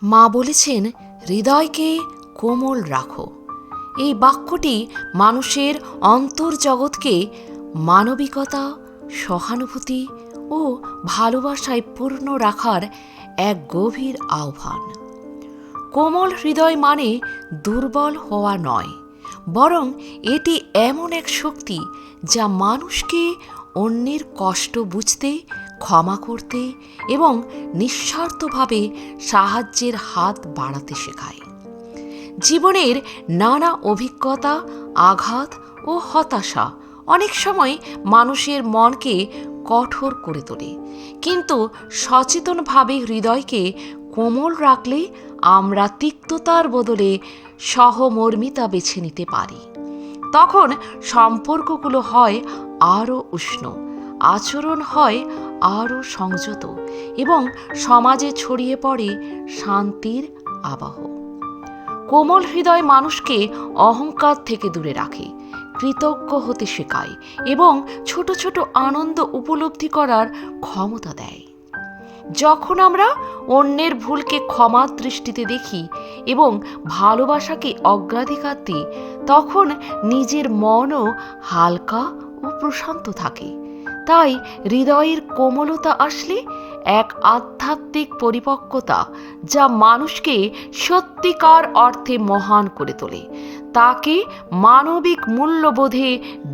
মা বলেছেন, হৃদয়কে কোমল রাখো। এই বাক্যটি মানুষের অন্তর্জগৎকে মানবিকতা, সহানুভূতি ও ভালোবাসায় পূর্ণ রাখার এক গভীর আহ্বান। কোমল হৃদয় মানে দুর্বল হওয়া নয়, বরং এটি এমন এক শক্তি যা মানুষকে অন্যের কষ্ট বুঝতে, ক্ষমা করতে এবং নিঃস্বার্থভাবে সাহায্যের হাত বাড়াতে শেখায়। জীবনের নানা অভিজ্ঞতা, আঘাত ও হতাশা অনেক সময় মানুষের মনকে কঠোর করে তোলে, কিন্তু সচেতনভাবে হৃদয়কে কোমল রাখলে আমরা তিক্ততার বদলে সহমর্মিতা বেছে নিতে পারি। তখন সম্পর্কগুলো হয় আরও উষ্ণ, আচরণ হয় আরও সংযত এবং সমাজে ছড়িয়ে পড়ে শান্তির আবহ। কোমল হৃদয় মানুষকে অহংকার থেকে দূরে রাখে, কৃতজ্ঞ হতে শেখায় এবং ছোট ছোট আনন্দ উপলব্ধি করার ক্ষমতা দেয়। যখন আমরা অন্যের ভুলকে ক্ষমার দৃষ্টিতে দেখি এবং ভালোবাসাকে অগ্রাধিকার দিই, তখন নিজের মনও হালকা ও প্রশান্ত থাকে। তাই হৃদয়ের কোমলতা আসলে এক আধ্যাত্মিক পরিপক্কতা যা মানুষকে সত্যিকার অর্থে মহান করে তোলে, তাকে মানবিক মূল্যবোধে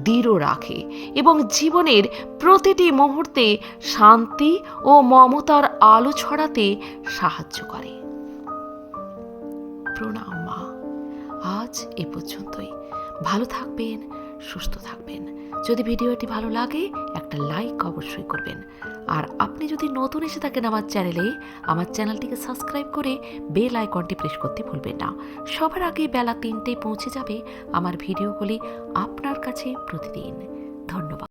দৃঢ় রাখে এবং জীবনের প্রতিটি মুহূর্তে শান্তি ও মমতার আলো ছড়াতে সাহায্য করে। প্রণাম মা। আজ এ পর্যন্তই। ভালো থাকবেন, সুস্থ থাকবেন। যদি ভিডিওটি ভালো লাগে একটা লাইক অবশ্যই করবেন। আর আপনি যদি নতুন এসে থাকেন আমার চ্যানেলটিকে সাবস্ক্রাইব করে বেল আইকনটি প্রেস করতে ভুলবেন না। সবার আগে বেলা 3টায় পৌঁছে যাবে আমার ভিডিওগুলি আপনার কাছে প্রতিদিন। ধন্যবাদ।